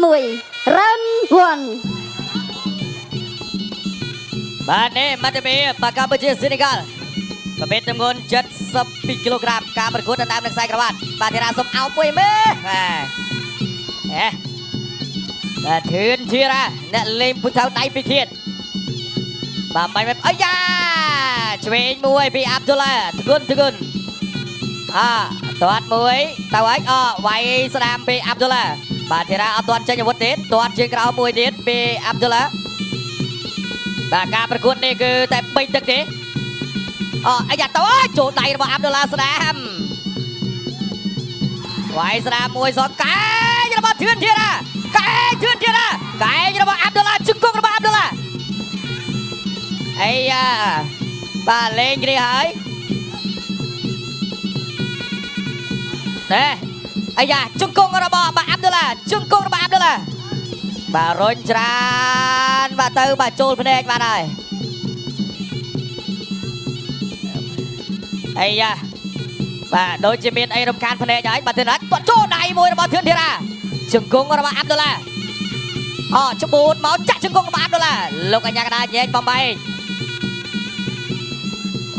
1 round 1បាទនេះមកទៅមកកម្ពុជាសេនេហ្គាល់ប្រភេទទម្ងន់72គីឡូក្រាមការប្រកួតដណ្ដើមនឹងខ្សែក្រវ៉ាត់បាទធីរ៉ាសុំអោបមួយមើលបាទធឿនធីរ៉ាអ្នកលេងពុទ្ធៅដៃពីខៀតបាទបាញ់អាយ៉ាឆ្វេងមួយពីអាប់ឌុលឡាទគុនទាត់មួយទៅហើយវាយស្ដាមពីអាប់ឌុលឡាបាទធីរ៉ាអត់ទាន់ចេញអាវុធទេទាត់ជើងក្រោមមួយទៀតពីអាប់ឌុលឡាបាទការប្រកួតនេះគឺតែ3ទឹកទេអាយ៉ាទៅចូលដៃរបស់អាប់ឌុលឡាស្ដាមវាយស្ដាមមួយសកែងរបស់ធឿនធីរ៉ាកែងរបស់អាប់ឌុលឡាជង្គង់របស់អាប់ឌុលឡាអាយ៉ាបាទលេងគ្នាហើយអាយ៉ាជង្គង់របស់អាប់ឌុលឡាបាទរុញច្រើនបាទទៅបាទចូលភ្នែកបាទហើយអាយ៉ាបាទដូចជាមានអីរំខានភ្នែកហើយបាទធឿនទាត់ចូលដៃមួយរបស់ធឿនធីរ៉ាជង្គង់របស់អាប់ឌុលឡាច្បូតមកចាក់ជង្គង់របស់អាប់ឌុលឡាលោកអញ្ញាកដាញែកបំបែក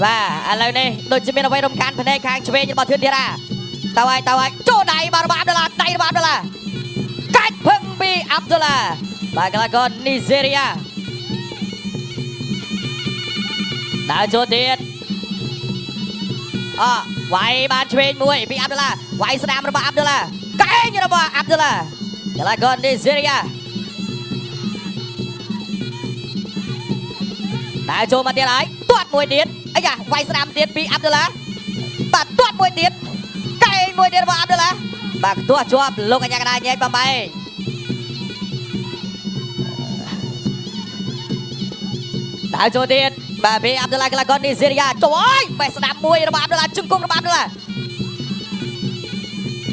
បាទឥឡូវនេះដូចជាមានអ្វីរំខានភ្នែកខាងឆ្វេងរបស់ធឿនធីរ៉ាទៅហើយចូលដៃរបស់អាប់ឌុលឡាកាច់ភឹងពីអាប់ឌុលឡាបាទកីឡាករនីហ្សេរីយ៉ាដើរចូលទៀតវាយបានឆ្វេងមួយពីអាប់ឌុលឡាវាយស្ដាមរបស់អាប់ឌុលឡាកែងរបស់អាប់ឌុលឡាកីឡាករនីហ្សេរីយ៉ាដើរចូលមកទៀតហើយទាត់មួយទៀតអាយ៉ាវាយស្ដាមទៀតពីអាប់ឌុលឡាបាទទាត់មួយទៀតកែងមួយទៀតរបស់អាប់ឌុលឡាបាទទាត់ជាប់លោកអញ្ញាកដាញែកបំបែកដើរចូលទៀតបាទពីអាប់ឌុលឡាកីឡាករនីហ្សេរីយ៉ាចូលហើយបេះស្ដាប់មួយរបស់អាប់ឌុលឡាជង្គង់របស់អាប់ឌុលឡា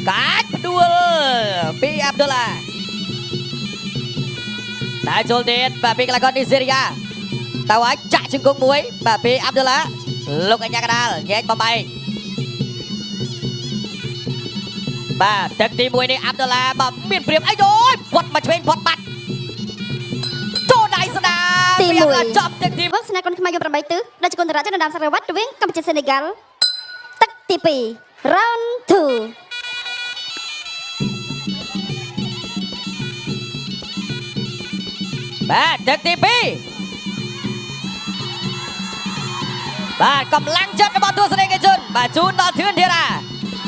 កាច់ផ្ដួលពីអាប់ឌុលឡាដើរចូលទៀតបាទពីកីឡាករនីហ្សេរីយ៉ាទៅហើយចាក់ជង្គង់មួយបាទពីអាប់ឌុលឡាលោកអញ្ញាកដាញែកបំបែកបាទទឹកទី1នេះអាប់ឌុលឡាបាទមានព្រៀបអីយោផុតមកឆ្វេងផុតបាត់ចូលដៃស្ដាមទី1ចប់ទឹកទីវឹកស្នេហ៍គុនខ្មែរយក8ទិសដែលជាគុនតារាចដណ្ដើមសារវត្តរវាងកម្ពុជាសេនេហ្គាល់ទឹកទី2 round 2បាទទឹកទី2បាទកម្លាំងចិត្តរបស់ទស្សនិកជនបាទជូនដល់ធឿនធីរ៉ា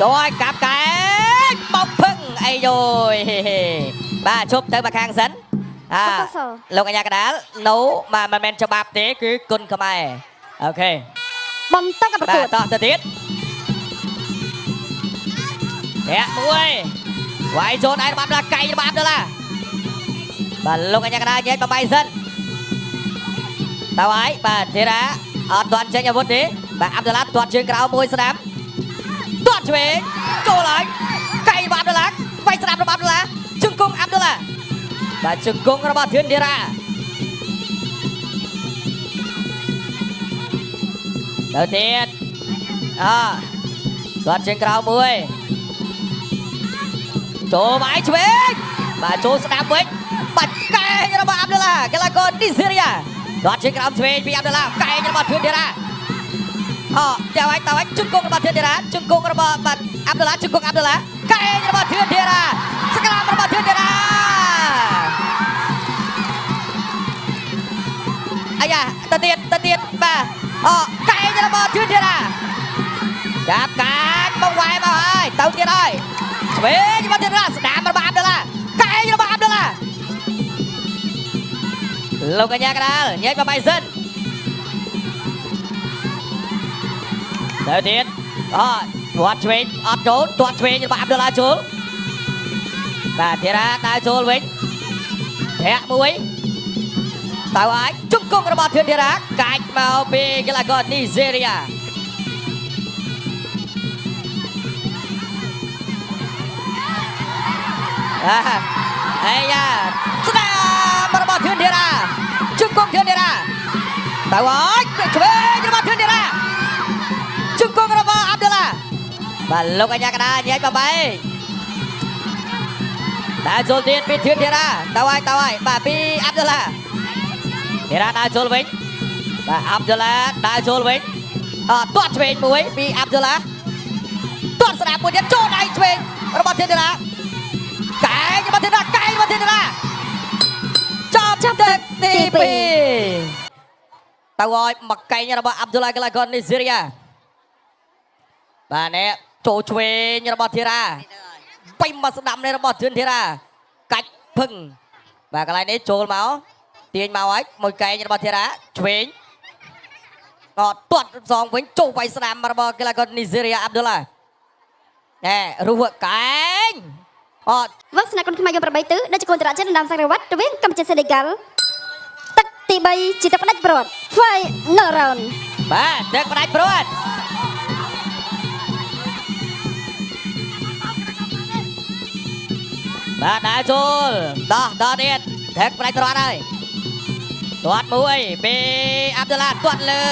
ចូលឲ្យកាប់កែបំភឹងអីយោយបាទជប់ទៅមកខាងសិនលោកអញ្ញាកដាលនៅបាទមិនមែនច្បាប់ទេគឺគុណខ្មែរអូខេបន្តការប្រកួតតោះទៅទៀតធាក់មួយវាយចូលដៃរបស់អាប់ឌុលឡាកែងរបស់អាប់ឌុលឡាបាទលោកអញ្ញាកដាញែកបំបីសិនទៅហើយបាទធីរ៉ាអត់ទាន់ចេញអាវុធទេបាទអាប់ឌុលឡាទាត់ជើងក្រោមមួយស្ដាំទាត់ឆ្វេងចូលហើយកែងរបស់អាប់ឌុលឡាវាយស្ដាំរបស់អាប់ឌុលឡាជង្គង់អាប់ឌុលឡាបាទជង្គង់របស់ធឿនធីរ៉ាទៅទៀតទាត់ជើងក្រោមមួយចូលវាយឆ្វេងបាទចូលស្ដាំវិញបាច់កែងរបស់អាប់ឌុលឡាកីឡាករនីហ្សេរីយ៉ាទាត់ជើងក្រោមឆ្វេងពីអាប់ឌុលឡាកែងរបស់ធឿនធីរ៉ាទៅហើយជង្គង់របស់ធឿនធីរ៉ាជង្គង់របស់បាទអាប់ឌុលឡាជង្គង់អាប់ឌុលឡាកែងរបស់ធឿនធីរ៉ាសក្រាមរបស់ធឿនធីរ៉ាអាយ៉ាទៅទៀតបាទកែងរបស់ធឿនធីរ៉ាចាប់កាច់មកវាយមកហើយទៅទៀតហើយឆ្វេងរបស់ធឿនធីរ៉ាស្ដាមរបស់អាប់ឌុលឡាកែងរបស់អាប់ឌុលឡាលោកអញ្ញាកដាលញែកបំបីសិនទៅទៀតទាត់ឆ្វេងអត់ចូលទាត់ឆ្វេងរបស់អាប់ឌុលឡាចូលបាទធីរ៉ាដើរចូលវិញធាក់មួយទៅហើយជង្គង់របស់ធឿនធីរ៉ាកាច់មកពីកីឡាករនីហ្សេរីយ៉ាអាយ៉ាស្ដាមរបស់ធឿនធីរ៉ាជង្គង់ធឿនធីរ៉ាទៅហើយឆ្វេងរបស់ធឿនធីរ៉ាជង្គង់របស់អាប់ឌុលឡាបាទលោកអញ្ញាកដាញែកបំបី ដើរចូលទៀតពីធឿនធីរ៉ាទៅហើយបាទពីអាប់ឌុលឡាធីរ៉ាដើរចូលវិញបាទអាប់ឌុលឡាដើរចូលវិញទាត់ឆ្វេងមួយពីអាប់ឌុលឡាទាត់ស្ដាប់មួយទៀតចូលដៃឆ្វេងរបស់ធឿនធីរ៉ាកែងរបស់ធឿនធីរ៉ាចាប់ទឹកទី2ទៅឲ្យមកកែងរបស់អាប់ឌុលឡាក្លាកននីសេរីយ៉ាបាទនេះចូលឆ្វេងរបស់ធីរ៉ាបិញមកស្ដាប់នេះរបស់ធឿនធីរ៉ាកាច់ភឹងបាទកន្លែងនេះចូលមកទាញមកហើយមួយកែងរបស់ធីរ៉ាឆ្វេងទាត់សងវិញចូលវាយស្ដាំរបស់កីឡាករនីសេរីយ៉ាអាប់ឌុលឡាណែរុះកែងវឹកស្នាគុនខ្មែរយក8ទិសដែលជាកូនចរាចរណ៍ដណ្ដើមសារវ័តរវាងកម្ពុជាសេនេហ្គាល់ទឹកទី3ជាទឹកផ្ដាច់ព្រាត់ Final round បាទទឹកផ្ដាច់ព្រាត់បាទដើរចូលដល់ទៀតទឹកផ្ដាច់ព្រាត់ហើយទាត់មួយពីអាប់ឌុលឡាទាត់លើ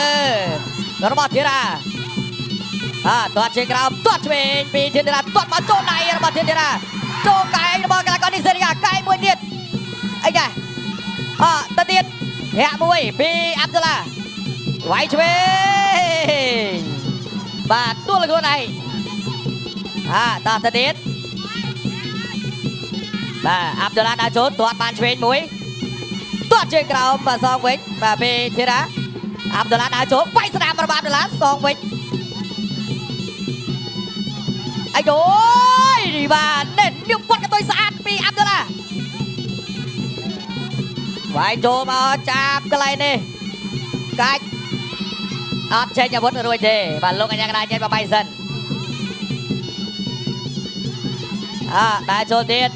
របស់ធីរ៉ាទាត់ជាក្រោមទាត់ឆ្វេងពីធឿនធីរ៉ាទាត់មកចូលដៃរបស់ធឿនធីរ៉ាចូលកែងរបស់កីឡាករនីសេរីយ៉ាកែងមួយទៀតអីចាទៅទៀតធាក់មួយពីអាប់ឌុលឡាវាយឆ្វេងបាទទួលខ្លួនឯងតោះទៅទៀតបាទអាប់ឌុលឡាដើរចូលទាត់បានឆ្វេងមួយទាត់ជើងក្រោមបាទសងវិញបាទពីធីរ៉ាអាប់ឌុលឡាដើរចូលវាយស្ដាំរបស់អាប់ឌុលឡាសងវិញអាយនេះបាទនេះវាគាត់កតុយស្អាតពីអាប់ឌុលឡាវាយចូលមកចាប់កន្លែងនេះកាច់អត់ចេញអាវុធរួចទេបាទលោកអញ្ញាកណ្ដាលចេញបបៃសិនដើរចូលទៀត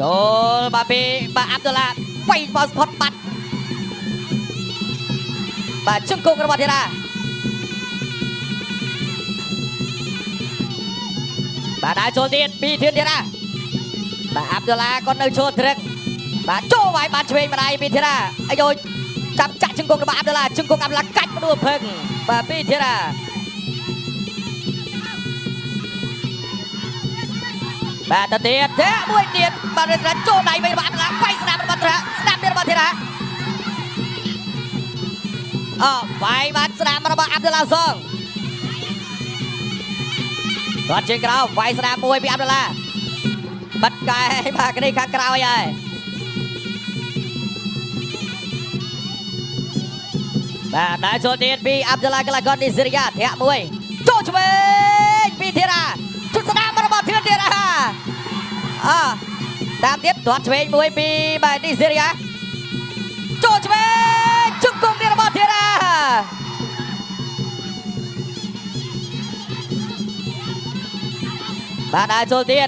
ចូលបាទពីបាទអាប់ឌុលឡាវាយបោះស្ផុតបាត់បាទជង្គង់របស់ធីរ៉ាបាទដើរចូលទៀតពីធឿនធីរ៉ាបាទអាប់ឌុលឡាក៏នៅចូលត្រឹកបាទចូលវាយបានឆ្វេងម្ដាយពីធីរ៉ាអាយចាប់ចាក់ជង្គង់របស់អាប់ឌុលឡាជង្គង់អាប់ឌុលឡាកាច់ផ្ដួលភឹងបាទពីធីរ៉ាបាទទៅទៀតមួយទៀតបាទរ៉ាចូលដៃវិញរបស់អាប់ឌុលឡាវាយស្ដាប់របស់ធីរ៉ាស្ដាប់ទៀតរបស់ធីរ៉ាវាយបានស្ដាប់របស់អាប់ឌុលឡាសងគាត់ជើងក្រោមវាយស្ដាប់មួយពីអាប់ឌុលឡាបាត់កែបាទគ្នាខាងក្រោយហើយបាទដើរចូលទៀតពីអាប់ឌុលឡាក្លាកននីសេរីយ៉ាធាក់មួយចូលឆ្វេងពីធីរ៉ាជុតស្ដាំរបស់ធឿនធីរ៉ាតាមទៀតទាត់ឆ្វេងមួយពីបាទនីសេរីយ៉ាចូលឆ្វេងជង្គង់ទៀតរបស់ធីរ៉ាបាទដើរចូលទៀត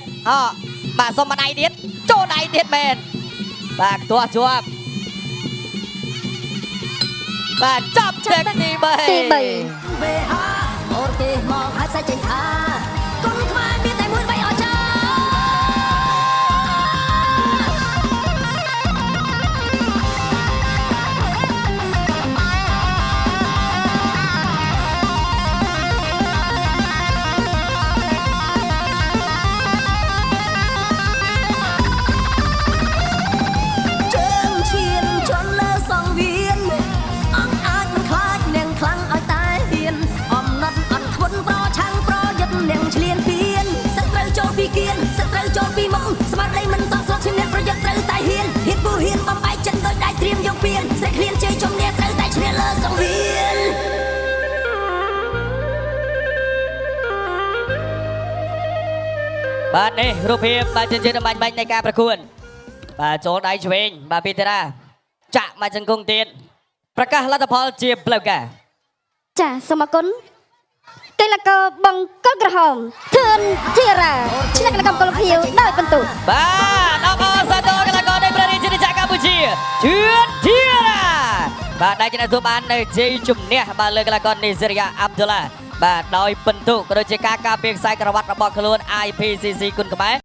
បាទសុំម្ដាយទៀតចូលដៃទៀតមែនបាទខ្ទាស់ជាប់បាទចាប់ទឹកទី3វេហាអូនទេមកហើយសាច់ចេញថាគុនខ្មែរមានតែមួយបីអចាបាទនេះរូបភាពបាទជាដំណាច់បាញ់នៃការប្រកួតបាទចូលដៃឆ្វេងបាទពីធីរ៉ាចាក់មកជង្គង់ទៀតប្រកាសលទ្ធផលជាផ្លូវការចាសូមអរគុណកីឡាករបង្គោលក្រហមធឿនធីរ៉ាឆ្នះកីឡាករបង្គោលខៀវដោយបន្ទុបាទអបអរសាទរកីឡាករនៃព្រះរាជាណាចក្រកម្ពុជាធឿនធីរ៉ាបាទដែលជាអ្នកទទួលបាននៅជ័យជំនះបាទលើកីឡាករនីសេរីយ៉ាអាប់ឌុលឡាបាទដោយពិន្ទុក៏ដូចជាការការពារខ្សែក្រវ៉ាត់របស់ខ្លួន IPCC គុណខ្មែរ